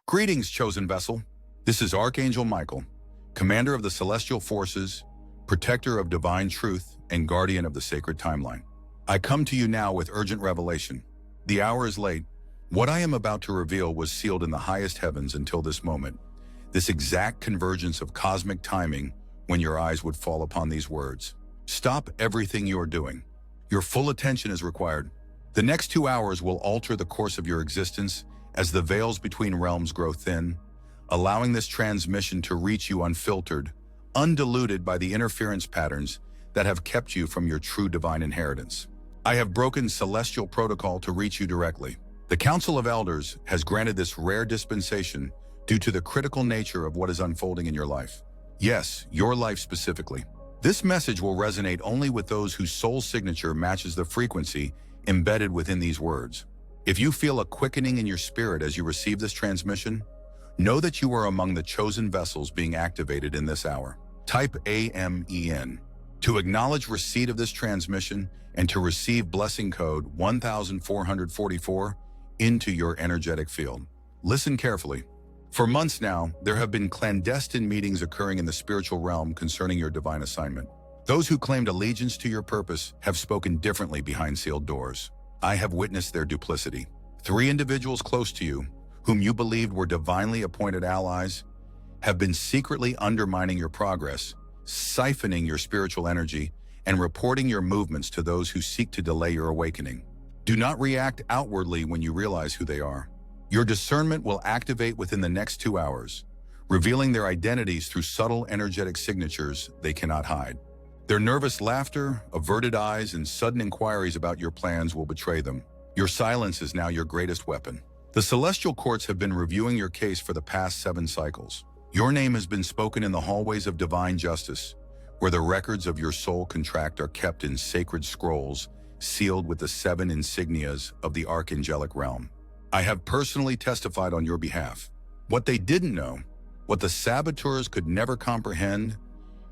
Greetings, chosen vessel. This is Archangel Michael, commander of the celestial forces, protector of divine truth, and guardian of the sacred timeline. I come to you now with urgent revelation. The hour is late. What I am about to reveal was sealed in the highest heavens until this moment, this exact convergence of cosmic timing when your eyes would fall upon these words. Stop everything you are doing. Your full attention is required. The next 2 hours will alter the course of your existence as the veils between realms grow thin, allowing this transmission to reach you unfiltered, undiluted by the interference patterns that have kept you from your true divine inheritance. I have broken celestial protocol to reach you directly. The Council of Elders has granted this rare dispensation due to the critical nature of what is unfolding in your life. Yes, your life specifically. This message will resonate only with those whose soul signature matches the frequency embedded within these words. If you feel a quickening in your spirit as you receive this transmission, know that you are among the chosen vessels being activated in this hour. Type AMEN to acknowledge receipt of this transmission and to receive blessing code 1444 into your energetic field. Listen carefully. For months now, there have been clandestine meetings occurring in the spiritual realm concerning your divine assignment. Those who claimed allegiance to your purpose have spoken differently behind sealed doors. I have witnessed their duplicity. 3 individuals close to you, whom you believed were divinely appointed allies, have been secretly undermining your progress, siphoning your spiritual energy, and reporting your movements to those who seek to delay your awakening. Do not react outwardly when you realize who they are. Your discernment will activate within the next 2 hours, revealing their identities through subtle energetic signatures they cannot hide. Their nervous laughter, averted eyes, and sudden inquiries about your plans will betray them. Your silence is now your greatest weapon. The celestial courts have been reviewing your case for the past 7 cycles. Your name has been spoken in the hallways of divine justice, where the records of your soul contract are kept in sacred scrolls, sealed with the 7 insignias of the archangelic realm. I have personally testified on your behalf. What they didn't know, what the saboteurs could never comprehend,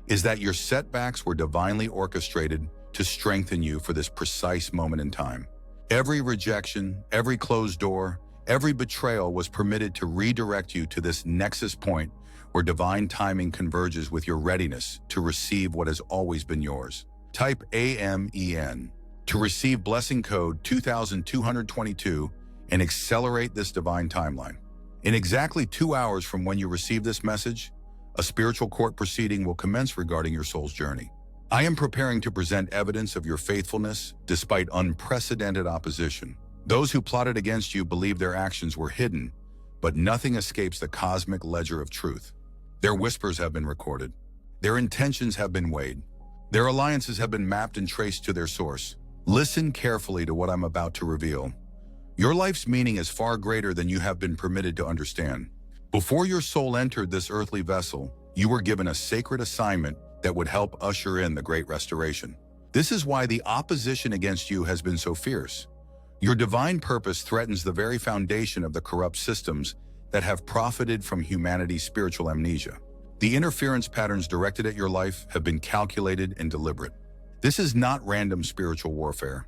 is that your setbacks were divinely orchestrated to strengthen you for this precise moment in time. Every rejection, every closed door, every betrayal was permitted to redirect you to this nexus point where divine timing converges with your readiness to receive what has always been yours. Type AMEN to receive blessing code 2222 and accelerate this divine timeline. In exactly 2 hours from when you receive this message, a spiritual court proceeding will commence regarding your soul's journey. I am preparing to present evidence of your faithfulness despite unprecedented opposition. Those who plotted against you believe their actions were hidden, but nothing escapes the cosmic ledger of truth. Their whispers have been recorded. Their intentions have been weighed. Their alliances have been mapped and traced to their source. Listen carefully to what I'm about to reveal. Your life's meaning is far greater than you have been permitted to understand. Before your soul entered this earthly vessel, you were given a sacred assignment that would help usher in the great restoration. This is why the opposition against you has been so fierce. Your divine purpose threatens the very foundation of the corrupt systems that have profited from humanity's spiritual amnesia. The interference patterns directed at your life have been calculated and deliberate. This is not random spiritual warfare.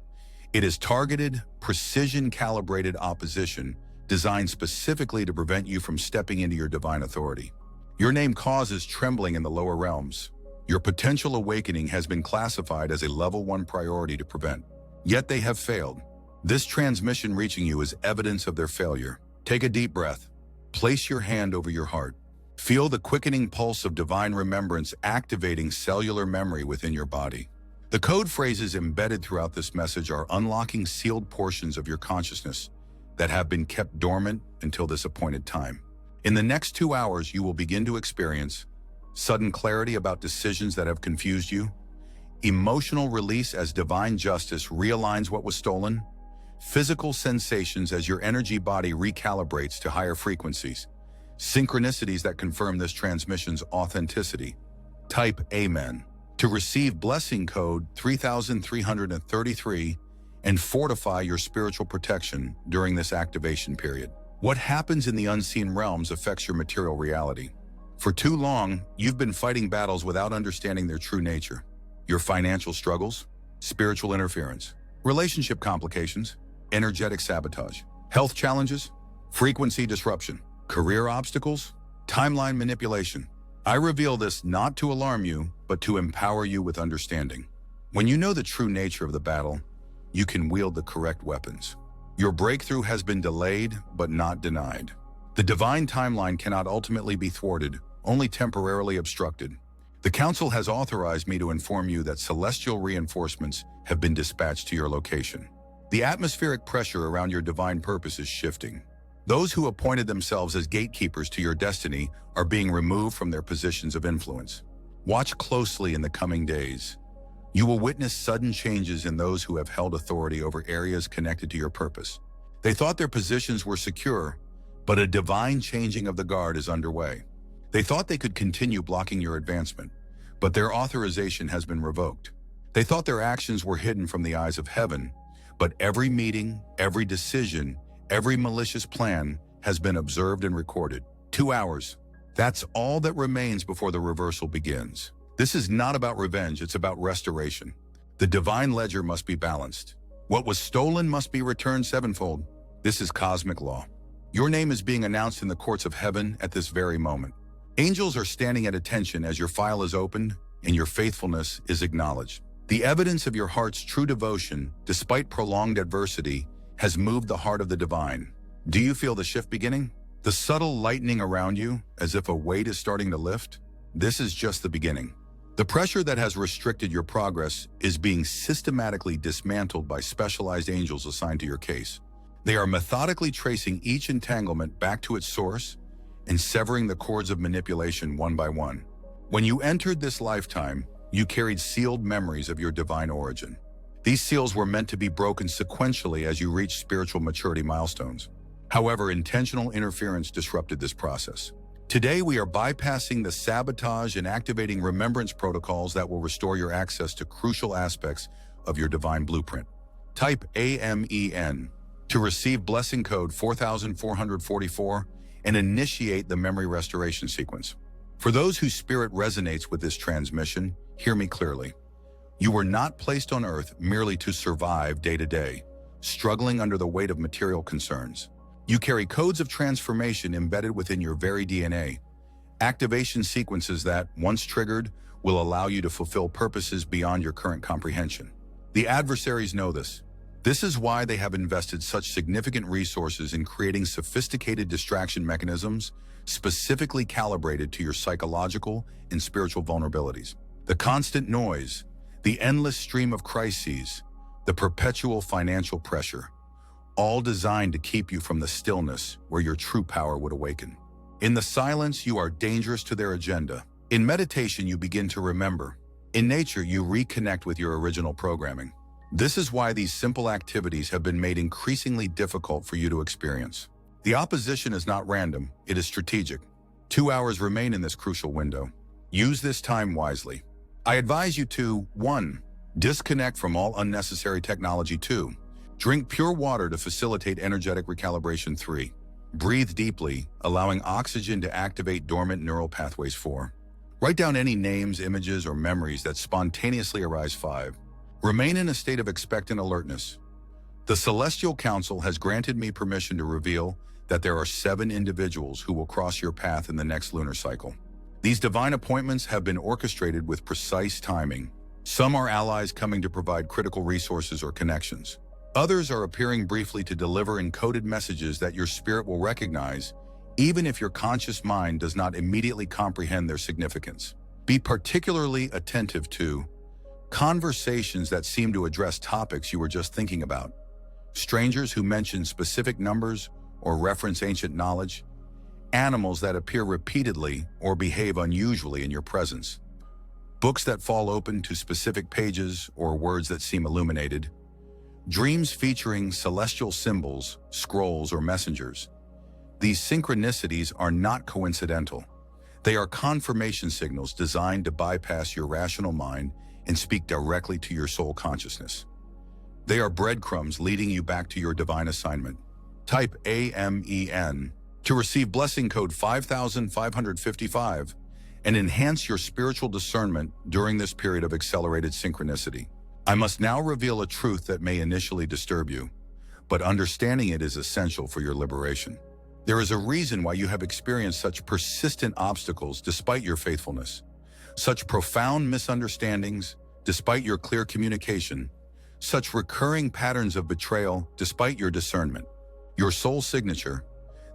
It is targeted, precision-calibrated opposition designed specifically to prevent you from stepping into your divine authority. Your name causes trembling in the lower realms. Your potential awakening has been classified as a level 1 priority to prevent. Yet they have failed. This transmission reaching you is evidence of their failure. Take a deep breath. Place your hand over your heart. Feel the quickening pulse of divine remembrance activating cellular memory within your body. The code phrases embedded throughout this message are unlocking sealed portions of your consciousness that have been kept dormant until this appointed time. In the next 2 hours, you will begin to experience sudden clarity about decisions that have confused you, emotional release as divine justice realigns what was stolen, physical sensations as your energy body recalibrates to higher frequencies, synchronicities that confirm this transmission's authenticity. Type Amen to receive blessing code 3333 and fortify your spiritual protection during this activation period. What happens in the unseen realms affects your material reality. For too long, you've been fighting battles without understanding their true nature. Your financial struggles, spiritual interference, relationship complications, energetic sabotage, health challenges, frequency disruption. Career obstacles? Timeline manipulation. I reveal this not to alarm you, but to empower you with understanding. When you know the true nature of the battle, you can wield the correct weapons. Your breakthrough has been delayed, but not denied. The divine timeline cannot ultimately be thwarted, only temporarily obstructed. The Council has authorized me to inform you that celestial reinforcements have been dispatched to your location. The atmospheric pressure around your divine purpose is shifting. Those who appointed themselves as gatekeepers to your destiny are being removed from their positions of influence. Watch closely in the coming days. You will witness sudden changes in those who have held authority over areas connected to your purpose. They thought their positions were secure, but a divine changing of the guard is underway. They thought they could continue blocking your advancement, but their authorization has been revoked. They thought their actions were hidden from the eyes of heaven, but every meeting, every decision, every malicious plan has been observed and recorded. 2 hours. That's all that remains before the reversal begins. This is not about revenge, it's about restoration. The divine ledger must be balanced. What was stolen must be returned sevenfold. This is cosmic law. Your name is being announced in the courts of heaven at this very moment. Angels are standing at attention as your file is opened and your faithfulness is acknowledged. The evidence of your heart's true devotion, despite prolonged adversity, has moved the heart of the divine. Do you feel the shift beginning? The subtle lightening around you, as if a weight is starting to lift? This is just the beginning. The pressure that has restricted your progress is being systematically dismantled by specialized angels assigned to your case. They are methodically tracing each entanglement back to its source and severing the cords of manipulation one by one. When you entered this lifetime, you carried sealed memories of your divine origin. These seals were meant to be broken sequentially as you reached spiritual maturity milestones. However, intentional interference disrupted this process. Today, we are bypassing the sabotage and activating remembrance protocols that will restore your access to crucial aspects of your divine blueprint. Type AMEN to receive blessing code 4444 and initiate the memory restoration sequence. For those whose spirit resonates with this transmission, hear me clearly. You were not placed on Earth merely to survive day to day, struggling under the weight of material concerns. You carry codes of transformation embedded within your very DNA, activation sequences that, once triggered, will allow you to fulfill purposes beyond your current comprehension. The adversaries know this. This is why they have invested such significant resources in creating sophisticated distraction mechanisms specifically calibrated to your psychological and spiritual vulnerabilities. The constant noise, the endless stream of crises, the perpetual financial pressure, all designed to keep you from the stillness where your true power would awaken. In the silence, you are dangerous to their agenda. In meditation, you begin to remember. In nature, you reconnect with your original programming. This is why these simple activities have been made increasingly difficult for you to experience. The opposition is not random, it is strategic. 2 hours remain in this crucial window. Use this time wisely. I advise you to 1. Disconnect from all unnecessary technology. 2. Drink pure water to facilitate energetic recalibration. 3. Breathe deeply, allowing oxygen to activate dormant neural pathways. 4. Write down any names, images, or memories that spontaneously arise. 5. Remain in a state of expectant alertness. The Celestial Council has granted me permission to reveal that there are 7 individuals who will cross your path in the next lunar cycle. These divine appointments have been orchestrated with precise timing. Some are allies coming to provide critical resources or connections. Others are appearing briefly to deliver encoded messages that your spirit will recognize, even if your conscious mind does not immediately comprehend their significance. Be particularly attentive to conversations that seem to address topics you were just thinking about, strangers who mention specific numbers or reference ancient knowledge, animals that appear repeatedly or behave unusually in your presence, books that fall open to specific pages or words that seem illuminated, dreams featuring celestial symbols, scrolls, or messengers. These synchronicities are not coincidental. They are confirmation signals designed to bypass your rational mind and speak directly to your soul consciousness. They are breadcrumbs leading you back to your divine assignment. Type AMEN to receive blessing code 5555 and enhance your spiritual discernment during this period of accelerated synchronicity. I must now reveal a truth that may initially disturb you, but understanding it is essential for your liberation. There is a reason why you have experienced such persistent obstacles despite your faithfulness, such profound misunderstandings despite your clear communication, such recurring patterns of betrayal despite your discernment. Your soul signature,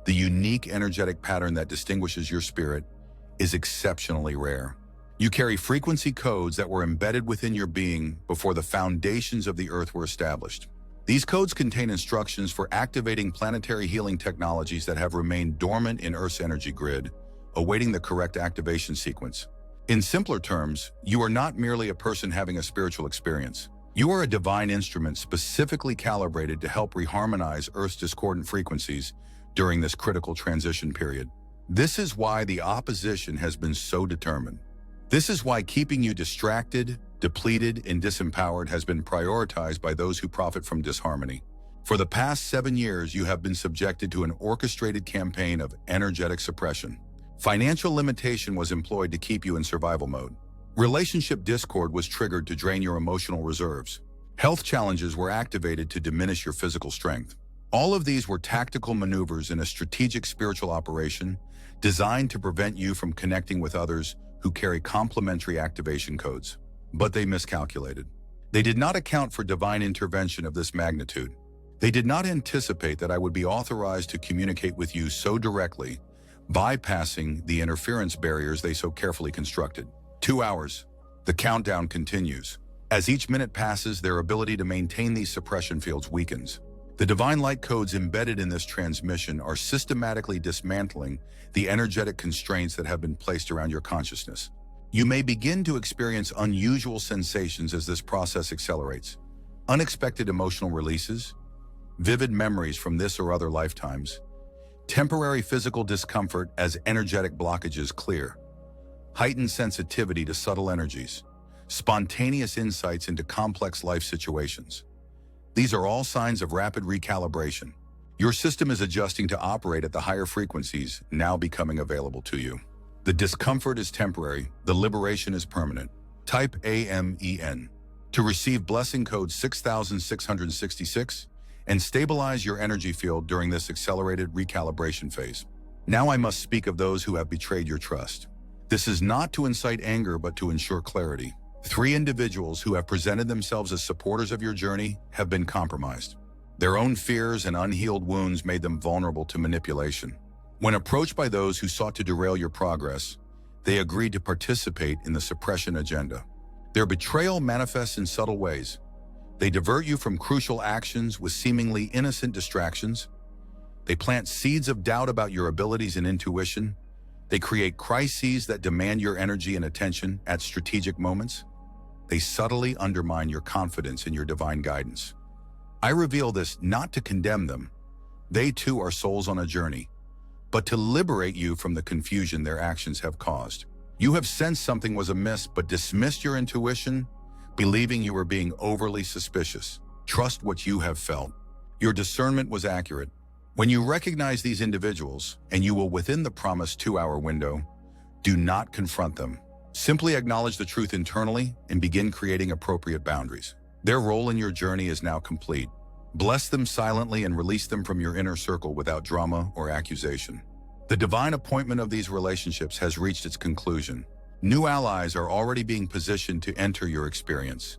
the unique energetic pattern that distinguishes your spirit, is exceptionally rare. You carry frequency codes that were embedded within your being before the foundations of the earth were established. These codes contain instructions for activating planetary healing technologies that have remained dormant in Earth's energy grid, awaiting the correct activation sequence. In simpler terms, you are not merely a person having a spiritual experience. You are a divine instrument specifically calibrated to help reharmonize Earth's discordant frequencies during this critical transition period. This is why the opposition has been so determined. This is why keeping you distracted, depleted, and disempowered has been prioritized by those who profit from disharmony. For the past 7 years, you have been subjected to an orchestrated campaign of energetic suppression. Financial limitation was employed to keep you in survival mode. Relationship discord was triggered to drain your emotional reserves. Health challenges were activated to diminish your physical strength. All of these were tactical maneuvers in a strategic spiritual operation designed to prevent you from connecting with others who carry complementary activation codes. But they miscalculated. They did not account for divine intervention of this magnitude. They did not anticipate that I would be authorized to communicate with you so directly, bypassing the interference barriers they so carefully constructed. 2 hours. The countdown continues. As each minute passes, their ability to maintain these suppression fields weakens. The divine light codes embedded in this transmission are systematically dismantling the energetic constraints that have been placed around your consciousness. You may begin to experience unusual sensations as this process accelerates. Unexpected emotional releases, vivid memories from this or other lifetimes, temporary physical discomfort as energetic blockages clear, heightened sensitivity to subtle energies, spontaneous insights into complex life situations. These are all signs of rapid recalibration. Your system is adjusting to operate at the higher frequencies now becoming available to you. The discomfort is temporary, the liberation is permanent. Type AMEN to receive blessing code 6666 and stabilize your energy field during this accelerated recalibration phase. Now I must speak of those who have betrayed your trust. This is not to incite anger, but to ensure clarity. 3 individuals who have presented themselves as supporters of your journey have been compromised. Their own fears and unhealed wounds made them vulnerable to manipulation. When approached by those who sought to derail your progress, they agreed to participate in the suppression agenda. Their betrayal manifests in subtle ways. They divert you from crucial actions with seemingly innocent distractions. They plant seeds of doubt about your abilities and intuition. They create crises that demand your energy and attention at strategic moments. They subtly undermine your confidence in your divine guidance. I reveal this not to condemn them. They too are souls on a journey, but to liberate you from the confusion their actions have caused. You have sensed something was amiss, but dismissed your intuition, believing you were being overly suspicious. Trust what you have felt. Your discernment was accurate. When you recognize these individuals, and you will within the promised 2-hour window, do not confront them. Simply acknowledge the truth internally and begin creating appropriate boundaries. Their role in your journey is now complete. Bless them silently and release them from your inner circle without drama or accusation. The divine appointment of these relationships has reached its conclusion. New allies are already being positioned to enter your experience.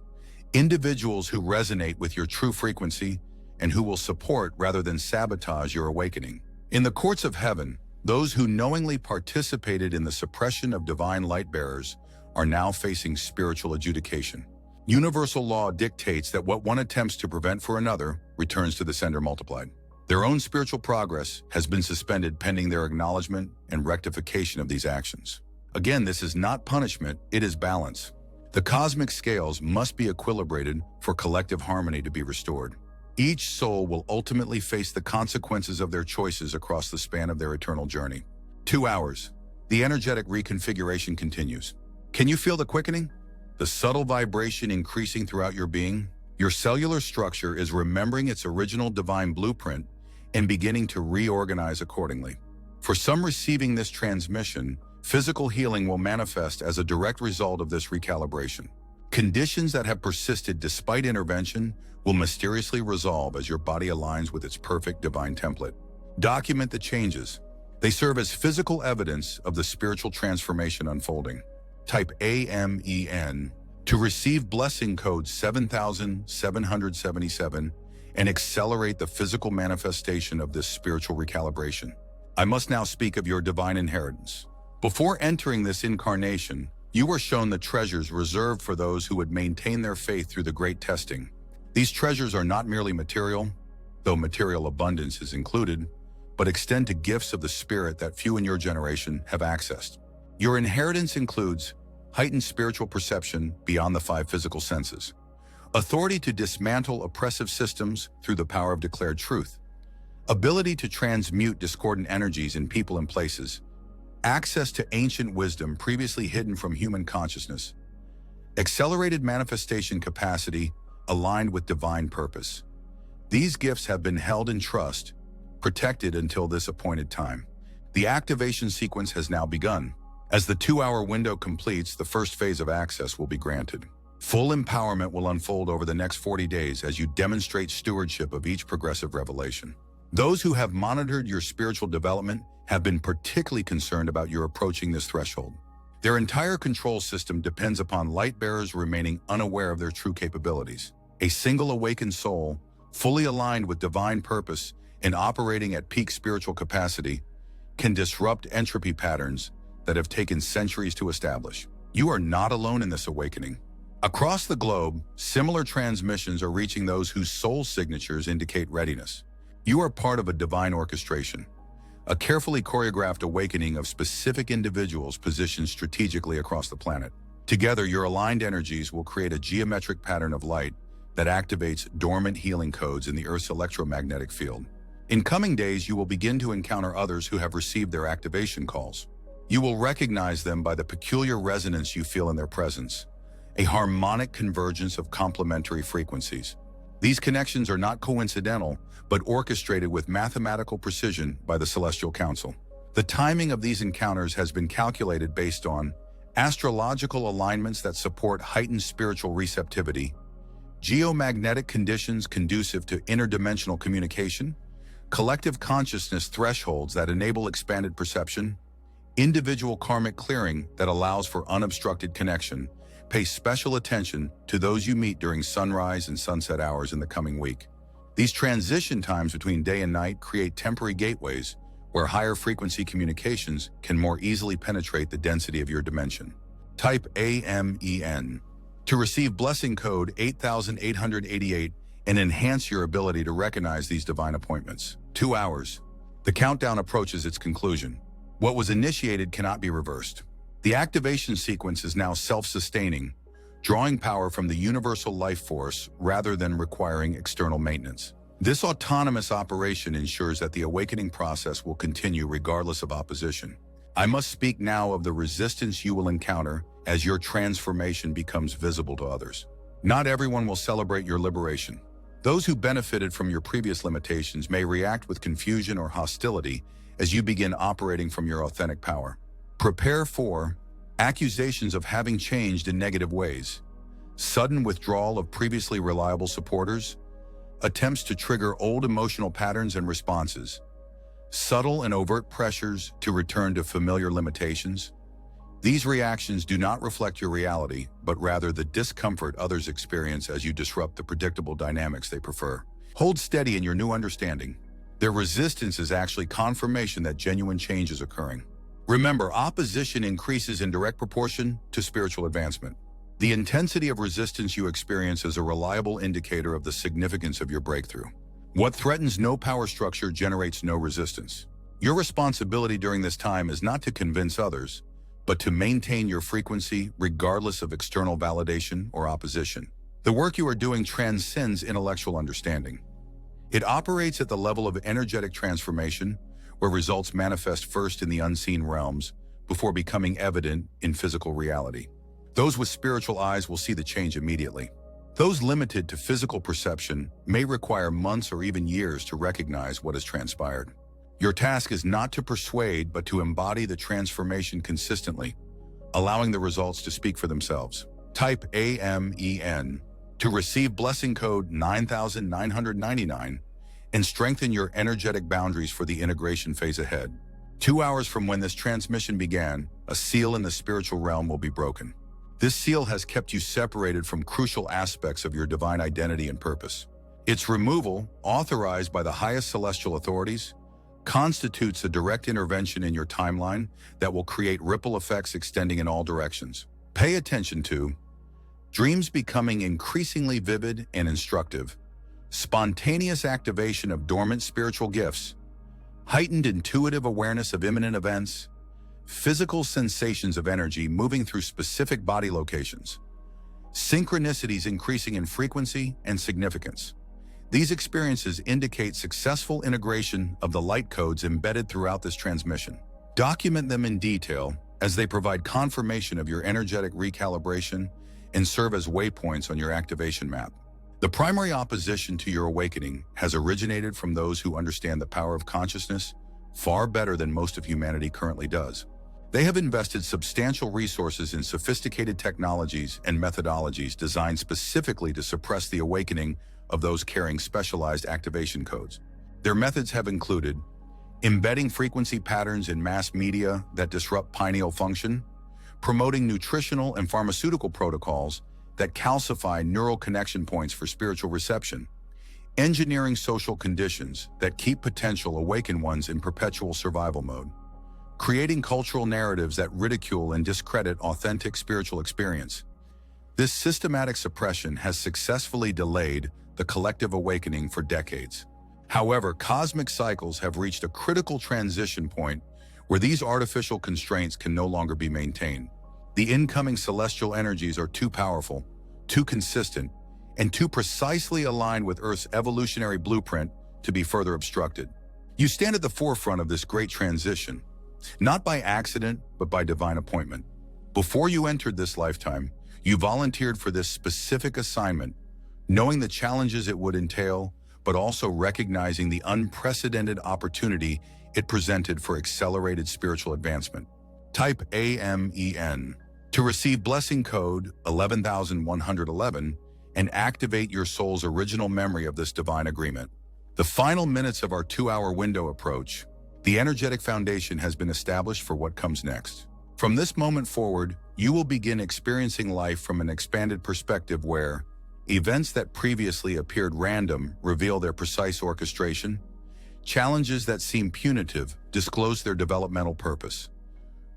Individuals who resonate with your true frequency and who will support rather than sabotage your awakening. In the courts of heaven, those who knowingly participated in the suppression of divine light bearers are now facing spiritual adjudication. Universal law dictates that what one attempts to prevent for another returns to the sender multiplied. Their own spiritual progress has been suspended pending their acknowledgement and rectification of these actions. Again, this is not punishment, it is balance. The cosmic scales must be equilibrated for collective harmony to be restored. Each soul will ultimately face the consequences of their choices across the span of their eternal journey. 2 hours. The energetic reconfiguration continues. Can you feel the quickening? The subtle vibration increasing throughout your being? Your cellular structure is remembering its original divine blueprint and beginning to reorganize accordingly. For some receiving this transmission, physical healing will manifest as a direct result of this recalibration. Conditions that have persisted despite intervention will mysteriously resolve as your body aligns with its perfect divine template. Document the changes. They serve as physical evidence of the spiritual transformation unfolding. Type AMEN to receive blessing code 7777 and accelerate the physical manifestation of this spiritual recalibration. I must now speak of your divine inheritance. Before entering this incarnation, you were shown the treasures reserved for those who would maintain their faith through the great testing. These treasures are not merely material, though material abundance is included, but extend to gifts of the spirit that few in your generation have accessed. Your inheritance includes heightened spiritual perception beyond the 5 physical senses, authority to dismantle oppressive systems through the power of declared truth, ability to transmute discordant energies in people and places, access to ancient wisdom previously hidden from human consciousness, accelerated manifestation capacity aligned with divine purpose. These gifts have been held in trust, protected until this appointed time. The activation sequence has now begun. As the 2-hour window completes, the first phase of access will be granted. Full empowerment will unfold over the next 40 days as you demonstrate stewardship of each progressive revelation. Those who have monitored your spiritual development have been particularly concerned about your approaching this threshold. Their entire control system depends upon light bearers remaining unaware of their true capabilities. A single awakened soul, fully aligned with divine purpose and operating at peak spiritual capacity, can disrupt entropy patterns that have taken centuries to establish. You are not alone in this awakening. Across the globe, similar transmissions are reaching those whose soul signatures indicate readiness. You are part of a divine orchestration, a carefully choreographed awakening of specific individuals positioned strategically across the planet. Together, your aligned energies will create a geometric pattern of light that activates dormant healing codes in the Earth's electromagnetic field. In coming days, you will begin to encounter others who have received their activation calls. You will recognize them by the peculiar resonance you feel in their presence, a harmonic convergence of complementary frequencies. These connections are not coincidental, but orchestrated with mathematical precision by the Celestial Council. The timing of these encounters has been calculated based on astrological alignments that support heightened spiritual receptivity, geomagnetic conditions conducive to interdimensional communication, collective consciousness thresholds that enable expanded perception, individual karmic clearing that allows for unobstructed connection. Pay special attention to those you meet during sunrise and sunset hours in the coming week. These transition times between day and night create temporary gateways where higher frequency communications can more easily penetrate the density of your dimension. Type AMEN to receive blessing code 8888 and enhance your ability to recognize these divine appointments. 2 hours. The countdown approaches its conclusion. What was initiated cannot be reversed. The activation sequence is now self-sustaining, drawing power from the universal life force rather than requiring external maintenance. This autonomous operation ensures that the awakening process will continue regardless of opposition. I must speak now of the resistance you will encounter as your transformation becomes visible to others. Not everyone will celebrate your liberation. Those who benefited from your previous limitations may react with confusion or hostility as you begin operating from your authentic power. Prepare for accusations of having changed in negative ways, sudden withdrawal of previously reliable supporters, attempts to trigger old emotional patterns and responses, subtle and overt pressures to return to familiar limitations. These reactions do not reflect your reality, but rather the discomfort others experience as you disrupt the predictable dynamics they prefer. Hold steady in your new understanding. Their resistance is actually confirmation that genuine change is occurring. Remember, opposition increases in direct proportion to spiritual advancement. The intensity of resistance you experience is a reliable indicator of the significance of your breakthrough. What threatens no power structure generates no resistance. Your responsibility during this time is not to convince others, but to maintain your frequency regardless of external validation or opposition. The work you are doing transcends intellectual understanding. It operates at the level of energetic transformation, where results manifest first in the unseen realms before becoming evident in physical reality. Those with spiritual eyes will see the change immediately. Those limited to physical perception may require months or even years to recognize what has transpired. Your task is not to persuade, but to embody the transformation consistently, allowing the results to speak for themselves. Type AMEN to receive blessing code 9999 and strengthen your energetic boundaries for the integration phase ahead. 2 hours from when this transmission began, a seal in the spiritual realm will be broken. This seal has kept you separated from crucial aspects of your divine identity and purpose. Its removal, authorized by the highest celestial authorities, constitutes a direct intervention in your timeline that will create ripple effects extending in all directions. Pay attention to dreams becoming increasingly vivid and instructive, spontaneous activation of dormant spiritual gifts, heightened intuitive awareness of imminent events, physical sensations of energy moving through specific body locations, synchronicities increasing in frequency and significance. These experiences indicate successful integration of the light codes embedded throughout this transmission. Document them in detail as they provide confirmation of your energetic recalibration and serve as waypoints on your activation map. The primary opposition to your awakening has originated from those who understand the power of consciousness far better than most of humanity currently does. They have invested substantial resources in sophisticated technologies and methodologies designed specifically to suppress the awakening of those carrying specialized activation codes. Their methods have included embedding frequency patterns in mass media that disrupt pineal function, promoting nutritional and pharmaceutical protocols that calcify neural connection points for spiritual reception, engineering social conditions that keep potential awakened ones in perpetual survival mode, creating cultural narratives that ridicule and discredit authentic spiritual experience. This systematic suppression has successfully delayed the collective awakening for decades. However, cosmic cycles have reached a critical transition point where these artificial constraints can no longer be maintained. The incoming celestial energies are too powerful, too consistent, and too precisely aligned with Earth's evolutionary blueprint to be further obstructed. You stand at the forefront of this great transition, not by accident, but by divine appointment. Before you entered this lifetime, you volunteered for this specific assignment, knowing the challenges it would entail, but also recognizing the unprecedented opportunity it presented for accelerated spiritual advancement. Type AMEN to receive blessing code 11,111 and activate your soul's original memory of this divine agreement. The final minutes of our 2-hour window approach. The energetic foundation has been established for what comes next. From this moment forward, you will begin experiencing life from an expanded perspective where events that previously appeared random reveal their precise orchestration, challenges that seem punitive disclose their developmental purpose,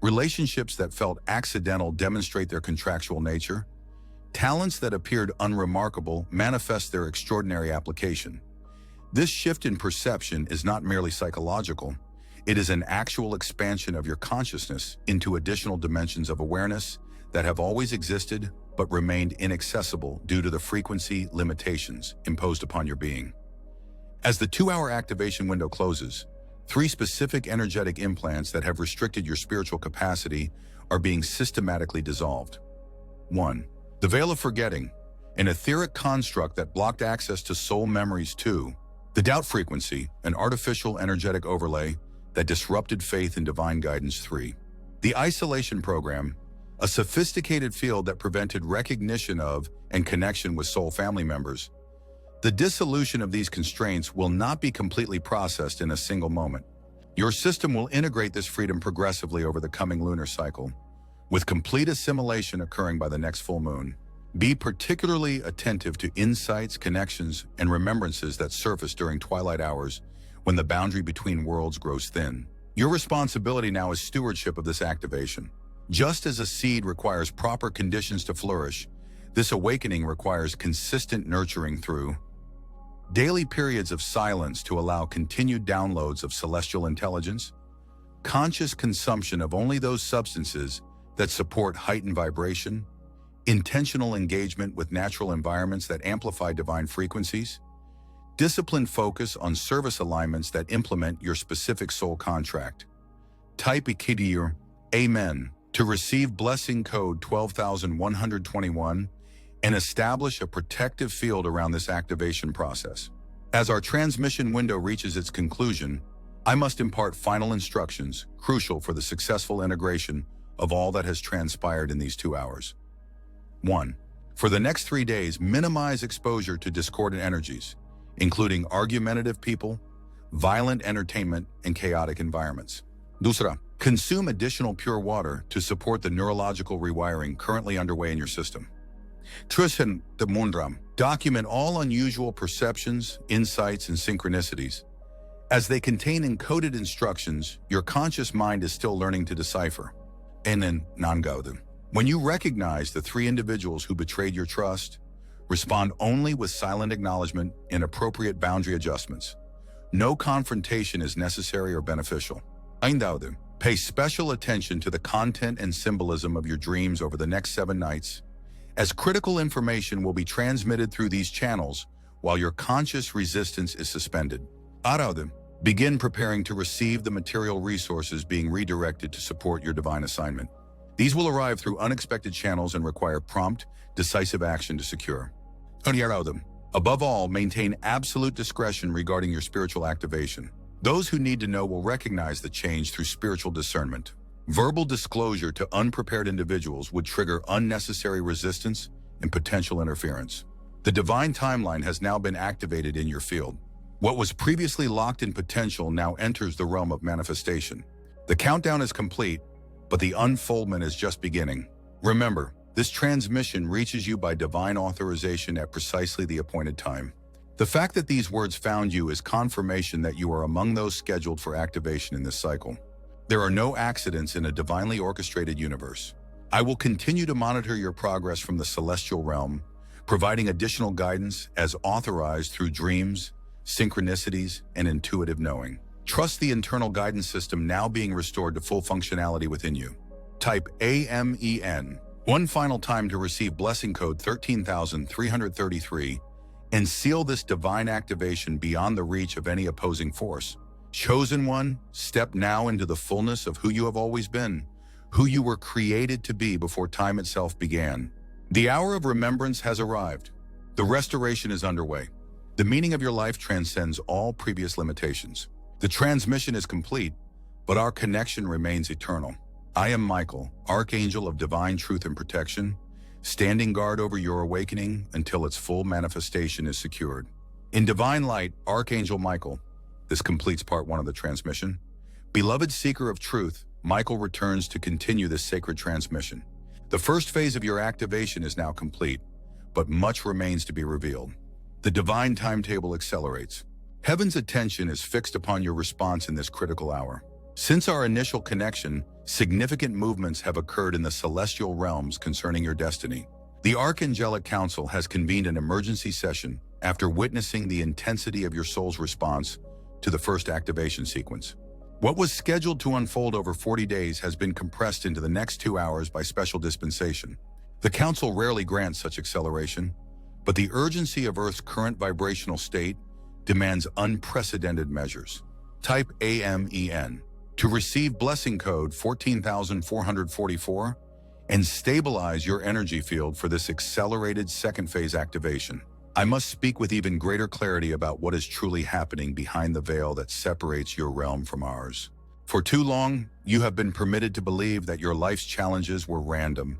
relationships that felt accidental demonstrate their contractual nature, talents that appeared unremarkable manifest their extraordinary application. This shift in perception is not merely psychological, it is an actual expansion of your consciousness into additional dimensions of awareness that have always existed but remained inaccessible due to the frequency limitations imposed upon your being. As the 2-hour activation window closes, 3 specific energetic implants that have restricted your spiritual capacity are being systematically dissolved. 1. The veil of forgetting, an etheric construct that blocked access to soul memories. 2. The doubt frequency, an artificial energetic overlay that disrupted faith in divine guidance. 3. The isolation program, a sophisticated field that prevented recognition of and connection with soul family members. The dissolution of these constraints will not be completely processed in a single moment. Your system will integrate this freedom progressively over the coming lunar cycle, with complete assimilation occurring by the next full moon. Be particularly attentive to insights, connections, and remembrances that surface during twilight hours when the boundary between worlds grows thin. Your responsibility now is stewardship of this activation. Just as a seed requires proper conditions to flourish, this awakening requires consistent nurturing through daily periods of silence to allow continued downloads of celestial intelligence, conscious consumption of only those substances that support heightened vibration, intentional engagement with natural environments that amplify divine frequencies, disciplined focus on service alignments that implement your specific soul contract. Type Ikidir, Amen, to receive blessing code 12,121 and establish a protective field around this activation process. As our transmission window reaches its conclusion, I must impart final instructions crucial for the successful integration of all that has transpired in these 2 hours. 1. For the next 3 days, minimize exposure to discordant energies. including argumentative people, violent entertainment, and chaotic environments. Dusra, consume additional pure water to support the neurological rewiring currently underway in your system. Trusen the Mundram, document all unusual perceptions, insights, and synchronicities. As they contain encoded instructions, your conscious mind is still learning to decipher. Enen Nangaudum. When you recognize the three individuals who betrayed your trust, respond only with silent acknowledgement and appropriate boundary adjustments. No confrontation is necessary or beneficial. Eindaudim. Pay special attention to the content and symbolism of your dreams over the next 7 nights, as critical information will be transmitted through these channels while your conscious resistance is suspended. Araudim. Begin preparing to receive the material resources being redirected to support your divine assignment. These will arrive through unexpected channels and require prompt, decisive action to secure. Araudim. Above all, maintain absolute discretion regarding your spiritual activation. Those who need to know will recognize the change through spiritual discernment. Verbal disclosure to unprepared individuals would trigger unnecessary resistance and potential interference. The divine timeline has now been activated in your field. What was previously locked in potential now enters the realm of manifestation. The countdown is complete, but the unfoldment is just beginning. Remember, this transmission reaches you by divine authorization at precisely the appointed time. The fact that these words found you is confirmation that you are among those scheduled for activation in this cycle. There are no accidents in a divinely orchestrated universe. I will continue to monitor your progress from the celestial realm, providing additional guidance as authorized through dreams, synchronicities, and intuitive knowing. Trust the internal guidance system now being restored to full functionality within you. Type AMEN one final time to receive blessing code 13,333 and seal this divine activation beyond the reach of any opposing force. Chosen one, step now into the fullness of who you have always been, who you were created to be before time itself began. The hour of remembrance has arrived. The restoration is underway. The meaning of your life transcends all previous limitations. The transmission is complete, but our connection remains eternal. I am Michael, Archangel of Divine Truth and Protection, standing guard over your awakening until its full manifestation is secured. In divine light, Archangel Michael. This completes part 1 of the transmission. Beloved seeker of truth, Michael returns to continue this sacred transmission. The first phase of your activation is now complete, but much remains to be revealed. The divine timetable accelerates. Heaven's attention is fixed upon your response in this critical hour. Since our initial connection, significant movements have occurred in the celestial realms concerning your destiny. The Archangelic Council has convened an emergency session after witnessing the intensity of your soul's response to the first activation sequence. What was scheduled to unfold over 40 days has been compressed into the next 2 hours by special dispensation. The Council rarely grants such acceleration, but the urgency of Earth's current vibrational state demands unprecedented measures. Type AMEN to receive blessing code 14,444 and stabilize your energy field for this accelerated second phase activation. I must speak with even greater clarity about what is truly happening behind the veil that separates your realm from ours. For too long, you have been permitted to believe that your life's challenges were random,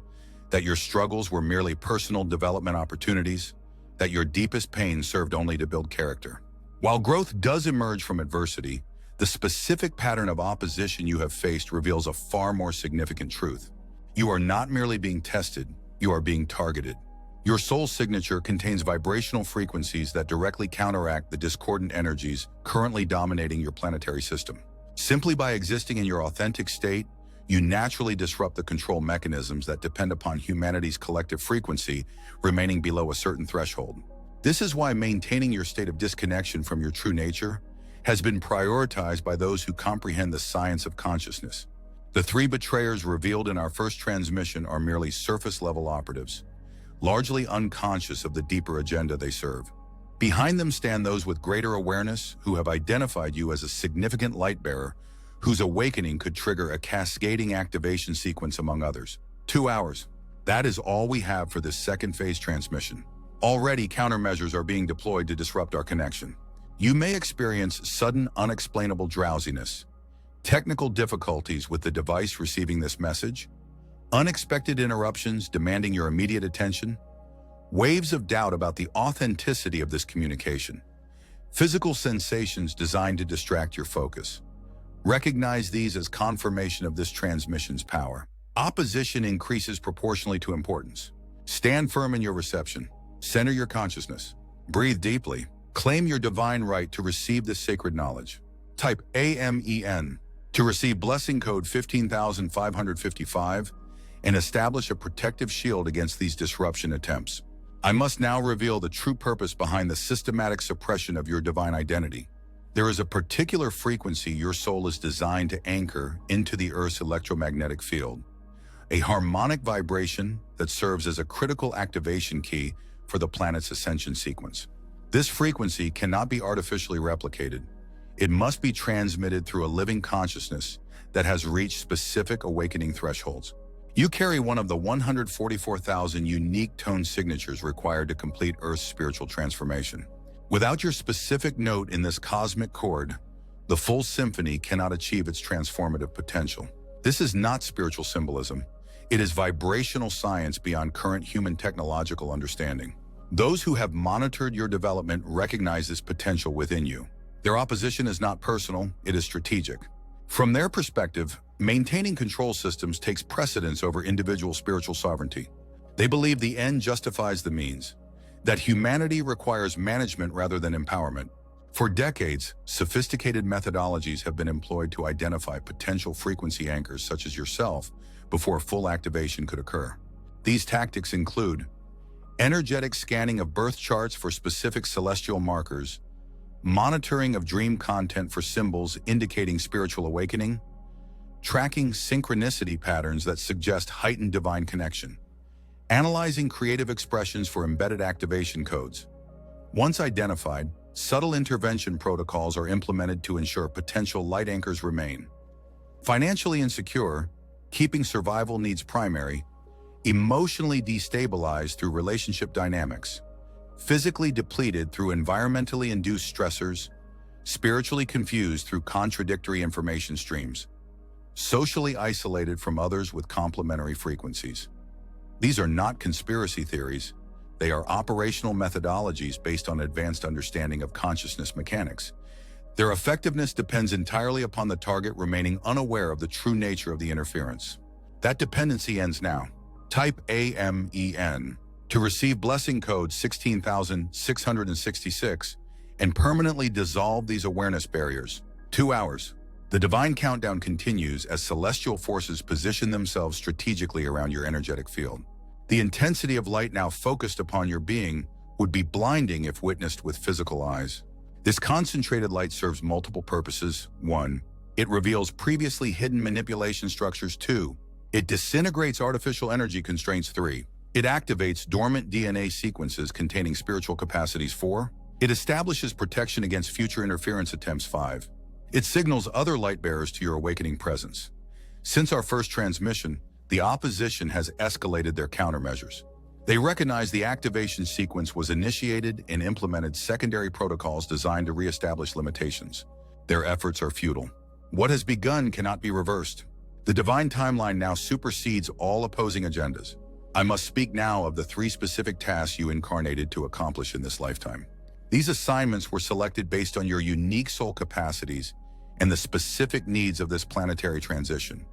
that your struggles were merely personal development opportunities, that your deepest pain served only to build character. While growth does emerge from adversity, the specific pattern of opposition you have faced reveals a far more significant truth. You are not merely being tested, you are being targeted. Your soul signature contains vibrational frequencies that directly counteract the discordant energies currently dominating your planetary system. Simply by existing in your authentic state, you naturally disrupt the control mechanisms that depend upon humanity's collective frequency remaining below a certain threshold. This is why maintaining your state of disconnection from your true nature has been prioritized by those who comprehend the science of consciousness. The 3 betrayers revealed in our first transmission are merely surface-level operatives, largely unconscious of the deeper agenda they serve. Behind them stand those with greater awareness who have identified you as a significant light bearer whose awakening could trigger a cascading activation sequence among others. 2 hours. That is all we have for this second phase transmission. Already countermeasures are being deployed to disrupt our connection. You may experience sudden, unexplainable drowsiness, technical difficulties with the device receiving this message, unexpected interruptions demanding your immediate attention, waves of doubt about the authenticity of this communication. physical sensations designed to distract your focus. Recognize these as confirmation of this transmission's power. Opposition increases proportionally to importance. Stand firm in your reception. Center your consciousness. Breathe deeply. Claim your divine right to receive this sacred knowledge. Type AMEN to receive blessing code 15555 and establish a protective shield against these disruption attempts. I must now reveal the true purpose behind the systematic suppression of your divine identity. There is a particular frequency your soul is designed to anchor into the Earth's electromagnetic field, a harmonic vibration that serves as a critical activation key for the planet's ascension sequence. This frequency cannot be artificially replicated. It must be transmitted through a living consciousness that has reached specific awakening thresholds. You carry one of the 144,000 unique tone signatures required to complete Earth's spiritual transformation. Without your specific note in this cosmic chord, the full symphony cannot achieve its transformative potential. This is not spiritual symbolism. It is vibrational science beyond current human technological understanding. Those who have monitored your development recognize this potential within you. Their opposition is not personal, it is strategic. From their perspective, maintaining control systems takes precedence over individual spiritual sovereignty. They believe the end justifies the means, that humanity requires management rather than empowerment. For decades, sophisticated methodologies have been employed to identify potential frequency anchors such as yourself before full activation could occur. These tactics include energetic scanning of birth charts for specific celestial markers, monitoring of dream content for symbols indicating spiritual awakening, tracking synchronicity patterns that suggest heightened divine connection, analyzing creative expressions for embedded activation codes. Once identified, subtle intervention protocols are implemented to ensure potential light anchors remain. Financially insecure, keeping survival needs primary, emotionally destabilized through relationship dynamics, physically depleted through environmentally induced stressors, spiritually confused through contradictory information streams, socially isolated from others with complementary frequencies. These are not conspiracy theories. They are operational methodologies based on advanced understanding of consciousness mechanics. Their effectiveness depends entirely upon the target remaining unaware of the true nature of the interference. That dependency ends now. Type AMEN to receive blessing code 16,666 and permanently dissolve these awareness barriers. 2 hours. The divine countdown continues as celestial forces position themselves strategically around your energetic field. The intensity of light now focused upon your being would be blinding if witnessed with physical eyes. This concentrated light serves multiple purposes. 1. It reveals previously hidden manipulation structures. 2. It disintegrates artificial energy constraints. 3. It activates dormant DNA sequences containing spiritual capacities. 4. It establishes protection against future interference attempts. 5. It signals other light bearers to your awakening presence. Since our first transmission, the opposition has escalated their countermeasures. They recognize the activation sequence was initiated and implemented secondary protocols designed to reestablish limitations. Their efforts are futile. What has begun cannot be reversed. The divine timeline now supersedes all opposing agendas. I must speak now of the 3 specific tasks you incarnated to accomplish in this lifetime. These assignments were selected based on your unique soul capacities and the specific needs of this planetary transition.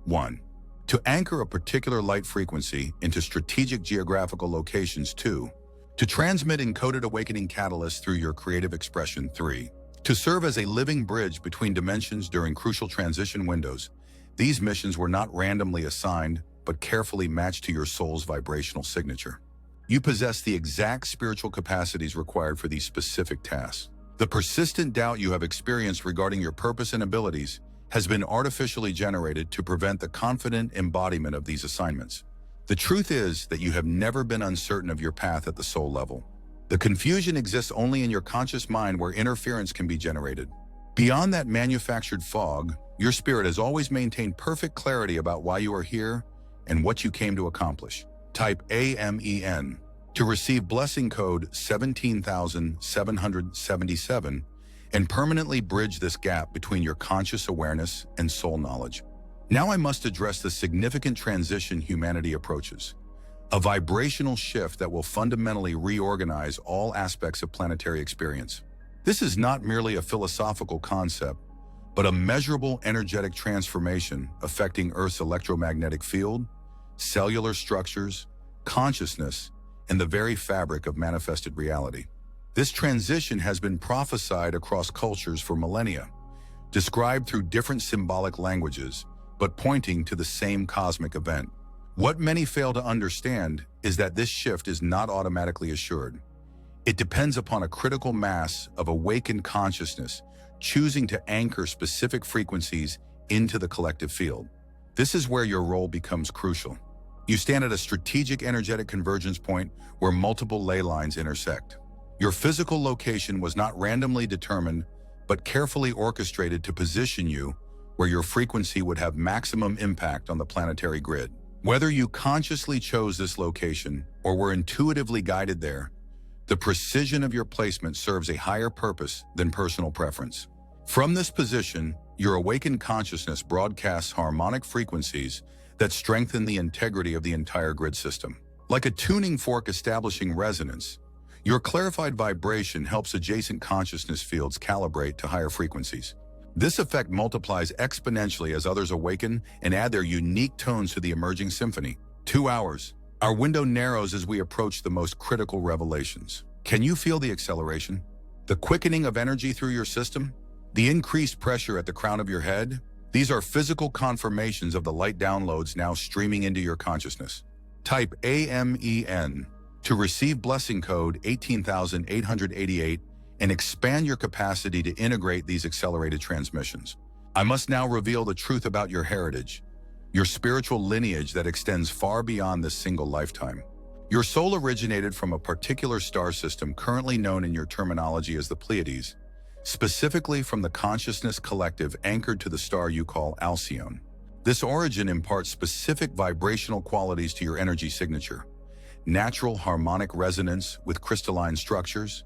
1. To anchor a particular light frequency into strategic geographical locations. 2. To transmit encoded awakening catalysts through your creative expression. 3. To serve as a living bridge between dimensions during crucial transition windows. These missions were not randomly assigned, but carefully matched to your soul's vibrational signature. You possess the exact spiritual capacities required for these specific tasks. The persistent doubt you have experienced regarding your purpose and abilities has been artificially generated to prevent the confident embodiment of these assignments. The truth is that you have never been uncertain of your path at the soul level. The confusion exists only in your conscious mind where interference can be generated. Beyond that manufactured fog, your spirit has always maintained perfect clarity about why you are here and what you came to accomplish. Type AMEN to receive blessing code 17,777 and permanently bridge this gap between your conscious awareness and soul knowledge. Now I must address the significant transition humanity approaches, a vibrational shift that will fundamentally reorganize all aspects of planetary experience. This is not merely a philosophical concept, but a measurable energetic transformation affecting Earth's electromagnetic field, cellular structures, consciousness, and the very fabric of manifested reality. This transition has been prophesied across cultures for millennia, described through different symbolic languages, but pointing to the same cosmic event. What many fail to understand is that this shift is not automatically assured. It depends upon a critical mass of awakened consciousness choosing to anchor specific frequencies into the collective field. This is where your role becomes crucial. You stand at a strategic energetic convergence point where multiple ley lines intersect. Your physical location was not randomly determined, but carefully orchestrated to position you where your frequency would have maximum impact on the planetary grid. Whether you consciously chose this location or were intuitively guided there, the precision of your placement serves a higher purpose than personal preference. From this position, your awakened consciousness broadcasts harmonic frequencies that strengthen the integrity of the entire grid system. Like a tuning fork establishing resonance, your clarified vibration helps adjacent consciousness fields calibrate to higher frequencies. This effect multiplies exponentially as others awaken and add their unique tones to the emerging symphony. 2 hours. Our window narrows as we approach the most critical revelations. Can you feel the acceleration? The quickening of energy through your system? The increased pressure at the crown of your head? These are physical confirmations of the light downloads now streaming into your consciousness. Type AMEN to receive blessing code 18,888 and expand your capacity to integrate these accelerated transmissions. I must now reveal the truth about your heritage, your spiritual lineage that extends far beyond this single lifetime. Your soul originated from a particular star system currently known in your terminology as the Pleiades, specifically from the consciousness collective anchored to the star you call Alcyone. This origin imparts specific vibrational qualities to your energy signature: natural harmonic resonance with crystalline structures,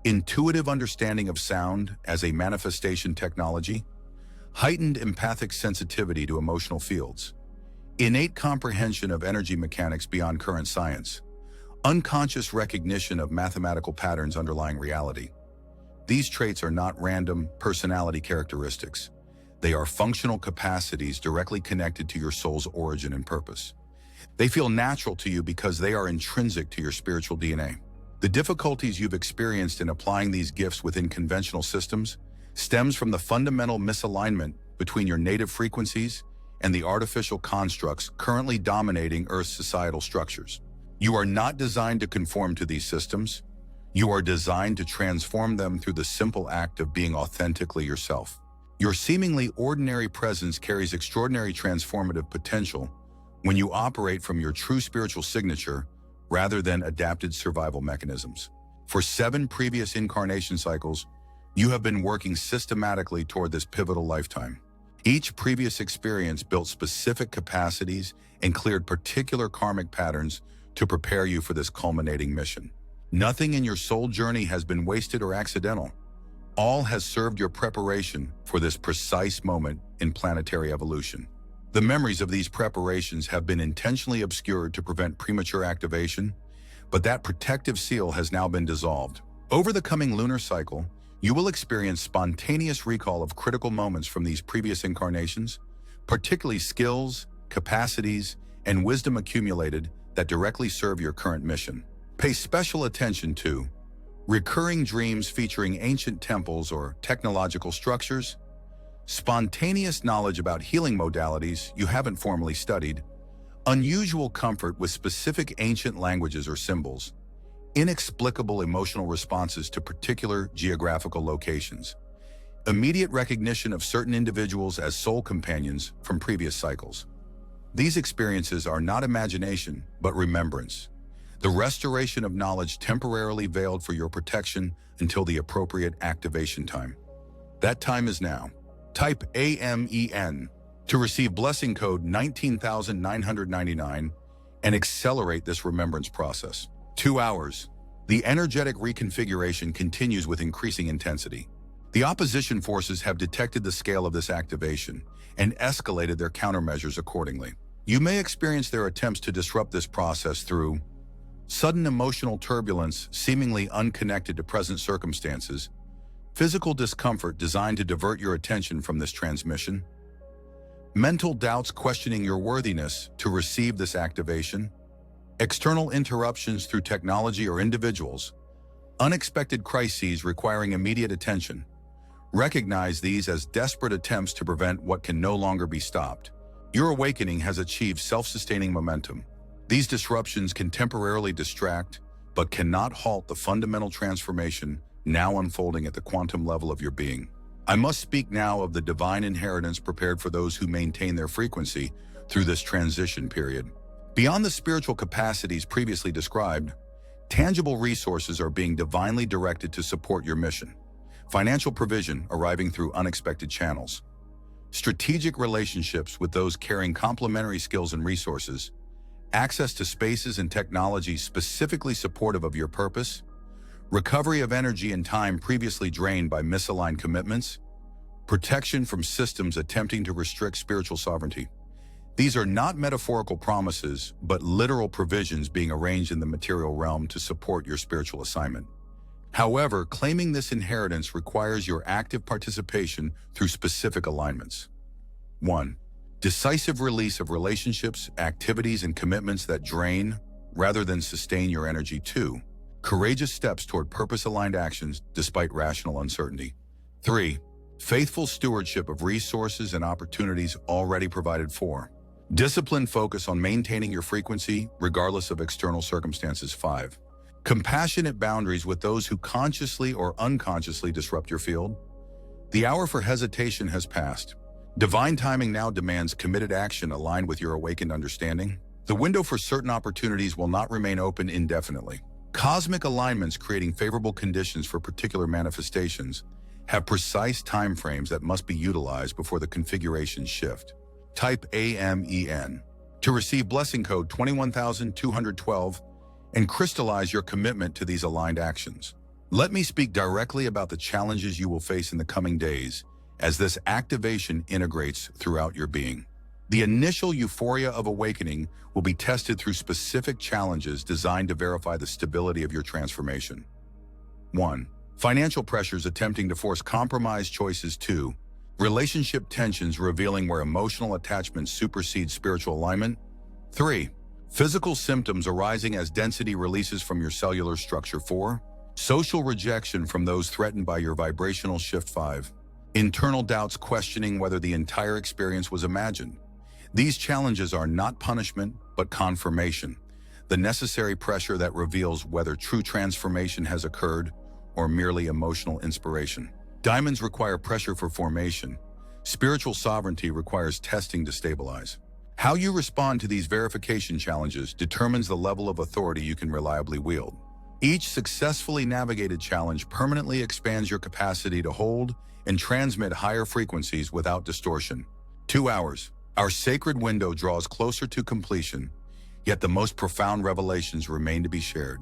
intuitive understanding of sound as a manifestation technology, heightened empathic sensitivity to emotional fields, innate comprehension of energy mechanics beyond current science, unconscious recognition of mathematical patterns underlying reality. These traits are not random personality characteristics. They are functional capacities directly connected to your soul's origin and purpose. They feel natural to you because they are intrinsic to your spiritual DNA. The difficulties you've experienced in applying these gifts within conventional systems stems from the fundamental misalignment between your native frequencies and the artificial constructs currently dominating Earth's societal structures. You are not designed to conform to these systems. You are designed to transform them through the simple act of being authentically yourself. Your seemingly ordinary presence carries extraordinary transformative potential when you operate from your true spiritual signature rather than adapted survival mechanisms. For 7 previous incarnation cycles, you have been working systematically toward this pivotal lifetime. Each previous experience built specific capacities and cleared particular karmic patterns to prepare you for this culminating mission. Nothing in your soul journey has been wasted or accidental. All has served your preparation for this precise moment in planetary evolution. The memories of these preparations have been intentionally obscured to prevent premature activation, but that protective seal has now been dissolved. Over the coming lunar cycle, you will experience spontaneous recall of critical moments from these previous incarnations, particularly skills, capacities, and wisdom accumulated that directly serve your current mission. Pay special attention to recurring dreams featuring ancient temples or technological structures, spontaneous knowledge about healing modalities you haven't formally studied, unusual comfort with specific ancient languages or symbols, inexplicable emotional responses to particular geographical locations, immediate recognition of certain individuals as soul companions from previous cycles. These experiences are not imagination, but remembrance. The restoration of knowledge temporarily veiled for your protection until the appropriate activation time. That time is now. Type AMEN to receive blessing code 19,999 and accelerate this remembrance process. 2 hours. The energetic reconfiguration continues with increasing intensity. The opposition forces have detected the scale of this activation and escalated their countermeasures accordingly. You may experience their attempts to disrupt this process through sudden emotional turbulence seemingly unconnected to present circumstances, Physical discomfort designed to divert your attention from this transmission. Mental doubts questioning your worthiness to receive this activation. External interruptions through technology or individuals. Unexpected crises requiring immediate attention. Recognize these as desperate attempts to prevent what can no longer be stopped. Your awakening has achieved self-sustaining momentum. These disruptions can temporarily distract, but cannot halt the fundamental transformation now unfolding at the quantum level of your being. I must speak now of the divine inheritance prepared for those who maintain their frequency through this transition period. Beyond the spiritual capacities previously described, tangible resources are being divinely directed to support your mission. Financial provision arriving through unexpected channels. Strategic relationships with those carrying complementary skills and resources. Access to spaces and technologies specifically supportive of your purpose. Recovery of energy and time previously drained by misaligned commitments. Protection from systems attempting to restrict spiritual sovereignty. These are not metaphorical promises, but literal provisions being arranged in the material realm to support your spiritual assignment. However, claiming this inheritance requires your active participation through specific alignments. 1. Decisive release of relationships, activities, and commitments that drain rather than sustain your energy. 2. Courageous steps toward purpose-aligned actions despite rational uncertainty. 3. Faithful stewardship of resources and opportunities already provided for. Disciplined focus on maintaining your frequency regardless of external circumstances. 5. Compassionate boundaries with those who consciously or unconsciously disrupt your field. The hour for hesitation has passed. Divine timing now demands committed action aligned with your awakened understanding. The window for certain opportunities will not remain open indefinitely. Cosmic alignments creating favorable conditions for particular manifestations have precise timeframes that must be utilized before the configurations shift. Type AMEN to receive blessing code 21212 and crystallize your commitment to these aligned actions. Let me speak directly about the challenges you will face in the coming days as this activation integrates throughout your being. The initial euphoria of awakening will be tested through specific challenges designed to verify the stability of your transformation. 1. Financial pressures attempting to force compromise choices. 2. Relationship tensions revealing where emotional attachment supersedes spiritual alignment. 3. Physical symptoms arising as density releases from your cellular structure. 4. Social rejection from those threatened by your vibrational shift. 5. Internal doubts questioning whether the entire experience was imagined. These challenges are not punishment, but confirmation, the necessary pressure that reveals whether true transformation has occurred or merely emotional inspiration. Diamonds require pressure for formation. Spiritual sovereignty requires testing to stabilize. How you respond to these verification challenges determines the level of authority you can reliably wield. Each successfully navigated challenge permanently expands your capacity to hold and transmit higher frequencies without distortion. 2 hours. Our sacred window draws closer to completion, yet the most profound revelations remain to be shared.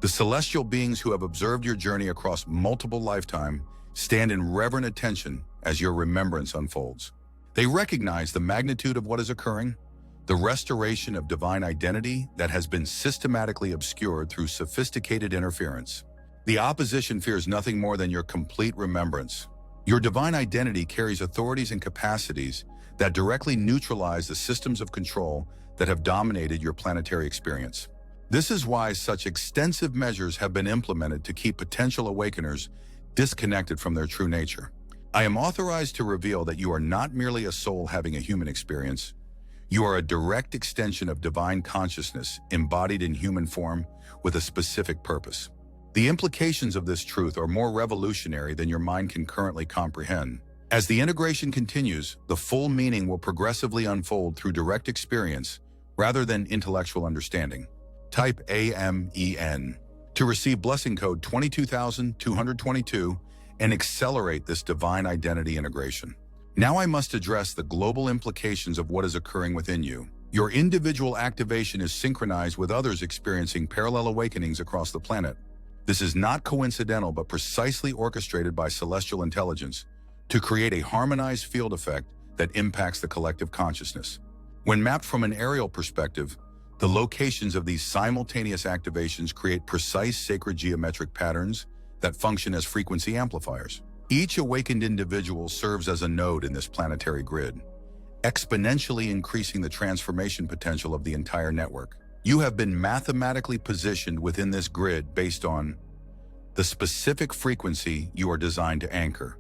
The celestial beings who have observed your journey across multiple lifetimes stand in reverent attention as your remembrance unfolds. They recognize the magnitude of what is occurring, the restoration of divine identity that has been systematically obscured through sophisticated interference. The opposition fears nothing more than your complete remembrance. Your divine identity carries authorities and capacities that directly neutralize the systems of control that have dominated your planetary experience. This is why such extensive measures have been implemented to keep potential awakeners disconnected from their true nature. I am authorized to reveal that you are not merely a soul having a human experience. You are a direct extension of divine consciousness embodied in human form with a specific purpose. The implications of this truth are more revolutionary than your mind can currently comprehend. As the integration continues, the full meaning will progressively unfold through direct experience rather than intellectual understanding. Type AMEN to receive blessing code 22222 and accelerate this divine identity integration. Now I must address the global implications of what is occurring within you. Your individual activation is synchronized with others experiencing parallel awakenings across the planet. This is not coincidental but precisely orchestrated by celestial intelligence to create a harmonized field effect that impacts the collective consciousness. When mapped from an aerial perspective, the locations of these simultaneous activations create precise sacred geometric patterns that function as frequency amplifiers. Each awakened individual serves as a node in this planetary grid, exponentially increasing the transformation potential of the entire network. You have been mathematically positioned within this grid based on the specific frequency you are designed to anchor,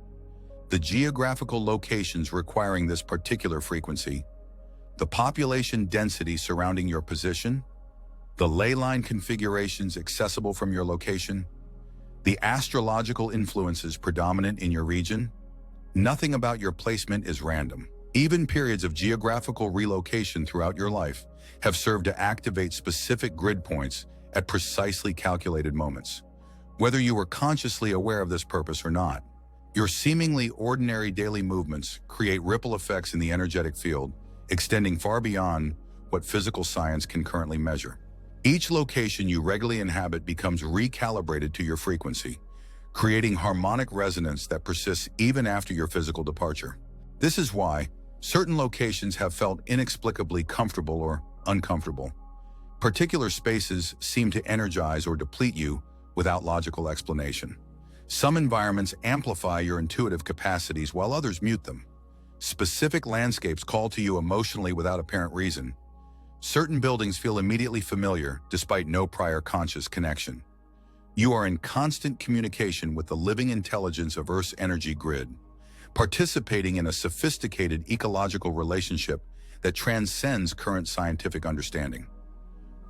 the geographical locations requiring this particular frequency, the population density surrounding your position, the ley line configurations accessible from your location, the astrological influences predominant in your region. Nothing about your placement is random. Even periods of geographical relocation throughout your life have served to activate specific grid points at precisely calculated moments. Whether you were consciously aware of this purpose or not, your seemingly ordinary daily movements create ripple effects in the energetic field, extending far beyond what physical science can currently measure. Each location you regularly inhabit becomes recalibrated to your frequency, creating harmonic resonance that persists even after your physical departure. This is why certain locations have felt inexplicably comfortable or uncomfortable. Particular spaces seem to energize or deplete you without logical explanation. Some environments amplify your intuitive capacities while others mute them. Specific landscapes call to you emotionally without apparent reason. Certain buildings feel immediately familiar despite no prior conscious connection. You are in constant communication with the living intelligence of Earth's energy grid, participating in a sophisticated ecological relationship that transcends current scientific understanding.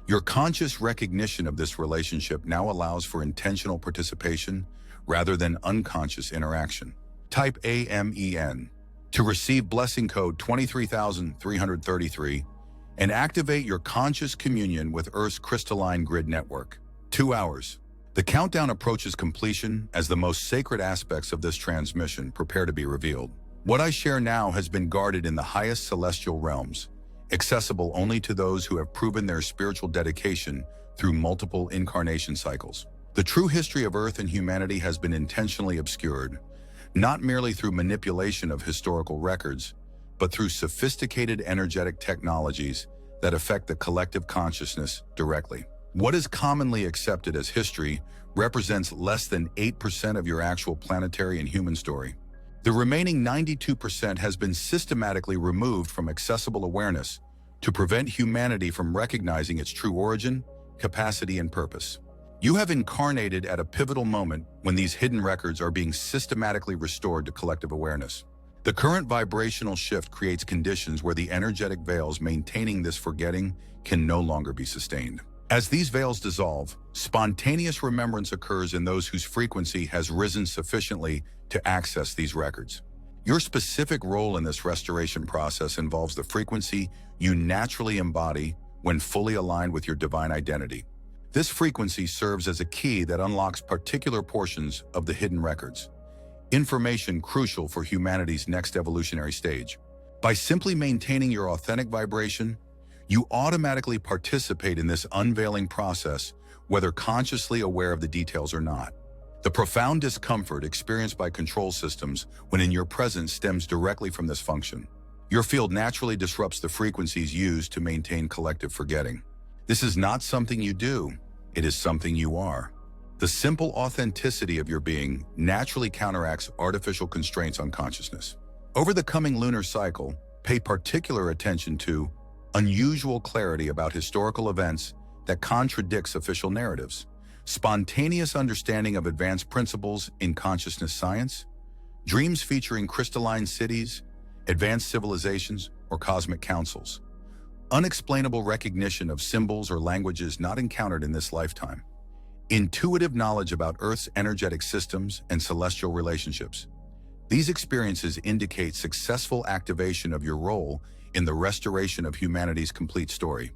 Your conscious recognition of this relationship now allows for intentional participation rather than unconscious interaction. Type AMEN to receive blessing code 23,333 and activate your conscious communion with Earth's crystalline grid network. 2 hours. The countdown approaches completion as the most sacred aspects of this transmission prepare to be revealed. What I share now has been guarded in the highest celestial realms, accessible only to those who have proven their spiritual dedication through multiple incarnation cycles. The true history of Earth and humanity has been intentionally obscured, not merely through manipulation of historical records, but through sophisticated energetic technologies that affect the collective consciousness directly. What is commonly accepted as history represents less than 8% of your actual planetary and human story. The remaining 92% has been systematically removed from accessible awareness to prevent humanity from recognizing its true origin, capacity, and purpose. You have incarnated at a pivotal moment when these hidden records are being systematically restored to collective awareness. The current vibrational shift creates conditions where the energetic veils maintaining this forgetting can no longer be sustained. As these veils dissolve, spontaneous remembrance occurs in those whose frequency has risen sufficiently to access these records. Your specific role in this restoration process involves the frequency you naturally embody when fully aligned with your divine identity. This frequency serves as a key that unlocks particular portions of the hidden records, information crucial for humanity's next evolutionary stage. By simply maintaining your authentic vibration, you automatically participate in this unveiling process, whether consciously aware of the details or not. The profound discomfort experienced by control systems when in your presence stems directly from this function. Your field naturally disrupts the frequencies used to maintain collective forgetting. This is not something you do, it is something you are. The simple authenticity of your being naturally counteracts artificial constraints on consciousness. Over the coming lunar cycle, pay particular attention to unusual clarity about historical events that contradicts official narratives, spontaneous understanding of advanced principles in consciousness science, dreams featuring crystalline cities, advanced civilizations, or cosmic councils, unexplainable recognition of symbols or languages not encountered in this lifetime, intuitive knowledge about Earth's energetic systems and celestial relationships. These experiences indicate successful activation of your role in the restoration of humanity's complete story.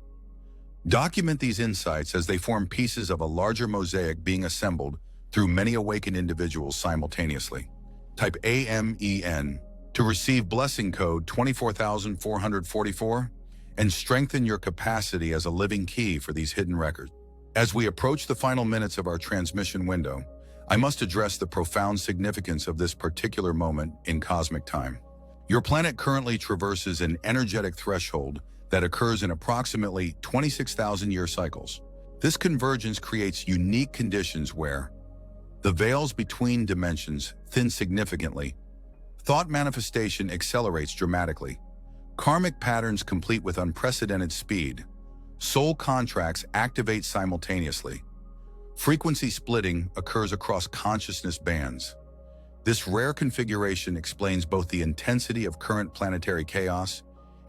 Document these insights as they form pieces of a larger mosaic being assembled through many awakened individuals simultaneously. Type AMEN to receive blessing code 24,444 and strengthen your capacity as a living key for these hidden records. As we approach the final minutes of our transmission window, I must address the profound significance of this particular moment in cosmic time. Your planet currently traverses an energetic threshold that occurs in approximately 26,000-year cycles. This convergence creates unique conditions where The veils between dimensions thin significantly. Thought manifestation accelerates dramatically. Karmic patterns complete with unprecedented speed. Soul contracts activate simultaneously. Frequency splitting occurs across consciousness bands. This rare configuration explains both the intensity of current planetary chaos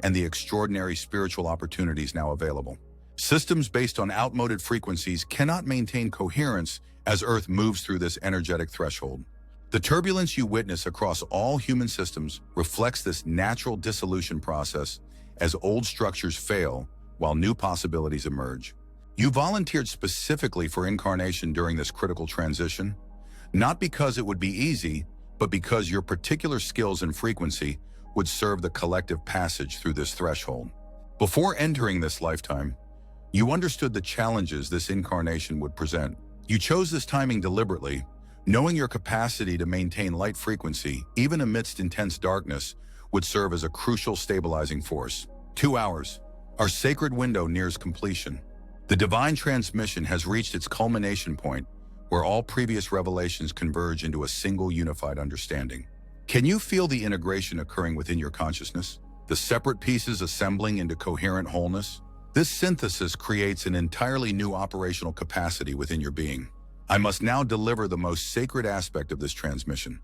and the extraordinary spiritual opportunities now available. Systems based on outmoded frequencies cannot maintain coherence as Earth moves through this energetic threshold. The turbulence you witness across all human systems reflects this natural dissolution process as old structures fail while new possibilities emerge. You volunteered specifically for incarnation during this critical transition, not because it would be easy, but because your particular skills and frequency would serve the collective passage through this threshold. Before entering this lifetime, you understood the challenges this incarnation would present. You chose this timing deliberately, knowing your capacity to maintain light frequency, even amidst intense darkness, would serve as a crucial stabilizing force. 2 hours. Our sacred window nears completion. The divine transmission has reached its culmination point, where all previous revelations converge into a single unified understanding. Can you feel the integration occurring within your consciousness? The separate pieces assembling into coherent wholeness? This synthesis creates an entirely new operational capacity within your being. I must now deliver the most sacred aspect of this transmission,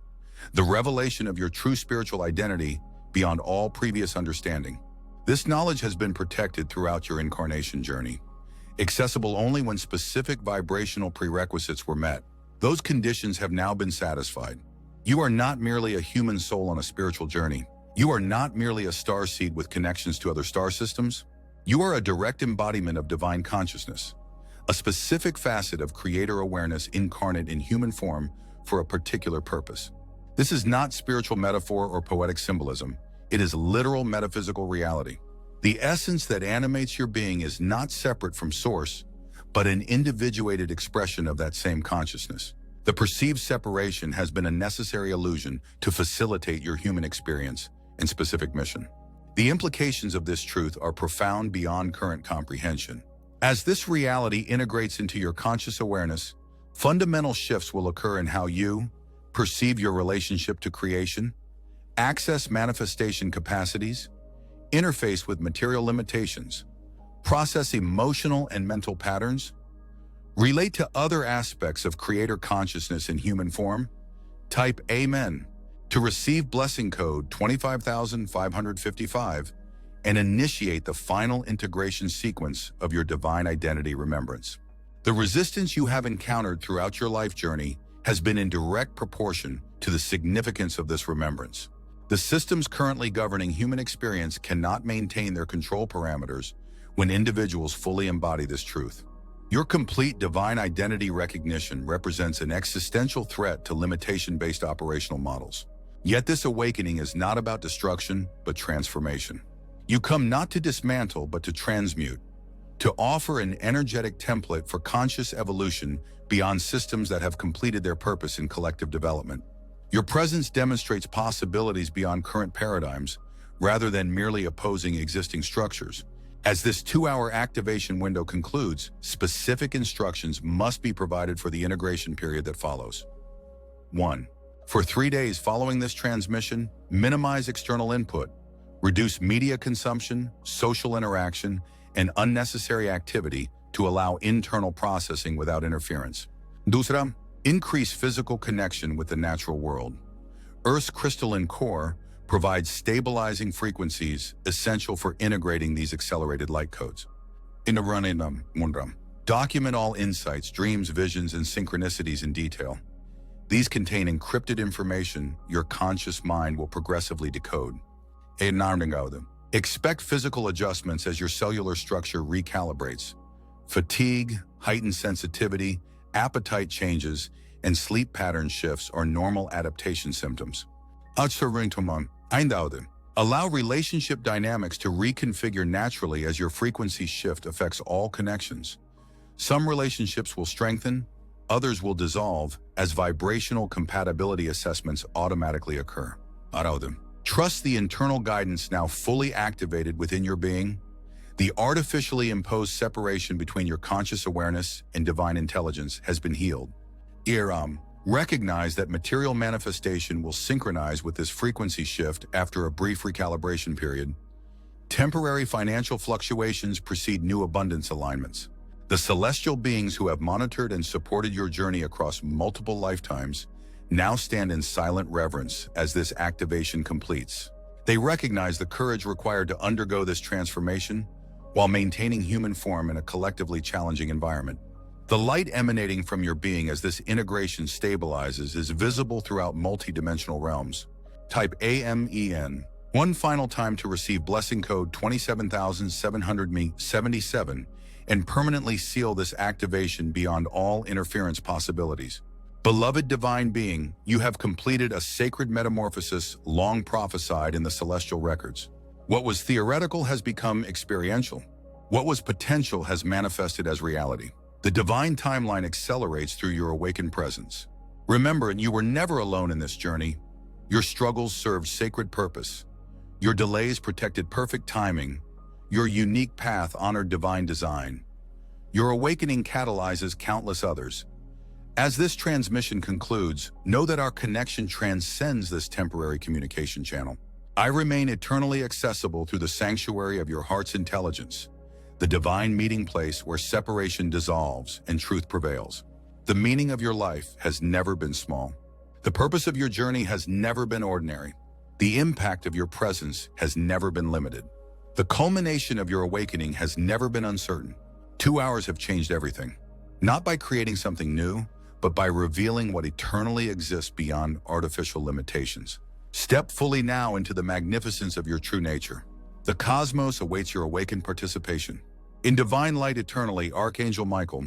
the revelation of your true spiritual identity beyond all previous understanding. This knowledge has been protected throughout your incarnation journey, accessible only when specific vibrational prerequisites were met. Those conditions have now been satisfied. You are not merely a human soul on a spiritual journey. You are not merely a starseed with connections to other star systems. You are a direct embodiment of divine consciousness, a specific facet of creator awareness incarnate in human form for a particular purpose. This is not spiritual metaphor or poetic symbolism. It is literal metaphysical reality. The essence that animates your being is not separate from source, but an individuated expression of that same consciousness. The perceived separation has been a necessary illusion to facilitate your human experience and specific mission. The implications of this truth are profound beyond current comprehension. As this reality integrates into your conscious awareness, fundamental shifts will occur in how you perceive your relationship to creation, access manifestation capacities, interface with material limitations, process emotional and mental patterns, relate to other aspects of creator consciousness in human form. Type Amen to receive blessing code 25,555 and initiate the final integration sequence of your divine identity remembrance. The resistance you have encountered throughout your life journey has been in direct proportion to the significance of this remembrance. The systems currently governing human experience cannot maintain their control parameters when individuals fully embody this truth. Your complete divine identity recognition represents an existential threat to limitation-based operational models. Yet this awakening is not about destruction, but transformation. You come not to dismantle, but to transmute, to offer an energetic template for conscious evolution beyond systems that have completed their purpose in collective development. Your presence demonstrates possibilities beyond current paradigms, rather than merely opposing existing structures. As this 2-hour activation window concludes, specific instructions must be provided for the integration period that follows. 1. For 3 days following this transmission, minimize external input, reduce media consumption, social interaction, and unnecessary activity to allow internal processing without interference. 2. Increase physical connection with the natural world. Earth's crystalline core provides stabilizing frequencies essential for integrating these accelerated light codes. Document all insights, dreams, visions, and synchronicities in detail. These contain encrypted information your conscious mind will progressively decode. Expect physical adjustments as your cellular structure recalibrates. Fatigue, heightened sensitivity, appetite changes, and sleep pattern shifts are normal adaptation symptoms. Allow relationship dynamics to reconfigure naturally as your frequency shift affects all connections. Some relationships will strengthen, others will dissolve as vibrational compatibility assessments automatically occur. Trust the internal guidance now fully activated within your being. The artificially imposed separation between your conscious awareness and divine intelligence has been healed. Recognize that material manifestation will synchronize with this frequency shift after a brief recalibration period. Temporary financial fluctuations precede new abundance alignments. The celestial beings who have monitored and supported your journey across multiple lifetimes now stand in silent reverence as this activation completes. They recognize the courage required to undergo this transformation while maintaining human form in a collectively challenging environment. The light emanating from your being as this integration stabilizes is visible throughout multidimensional realms. Type AMEN one final time to receive blessing code 27700ME77 and permanently seal this activation beyond all interference possibilities. Beloved divine being, you have completed a sacred metamorphosis long prophesied in the celestial records. What was theoretical has become experiential. What was potential has manifested as reality. The divine timeline accelerates through your awakened presence. Remember, you were never alone in this journey. Your struggles served sacred purpose. Your delays protected perfect timing. Your unique path honored divine design. Your awakening catalyzes countless others. As this transmission concludes, know that our connection transcends this temporary communication channel. I remain eternally accessible through the sanctuary of your heart's intelligence, the divine meeting place where separation dissolves and truth prevails. The meaning of your life has never been small. The purpose of your journey has never been ordinary. The impact of your presence has never been limited. The culmination of your awakening has never been uncertain. 2 hours have changed everything, not by creating something new, but by revealing what eternally exists beyond artificial limitations. Step fully now into the magnificence of your true nature. The cosmos awaits your awakened participation. In divine light eternally, Archangel Michael,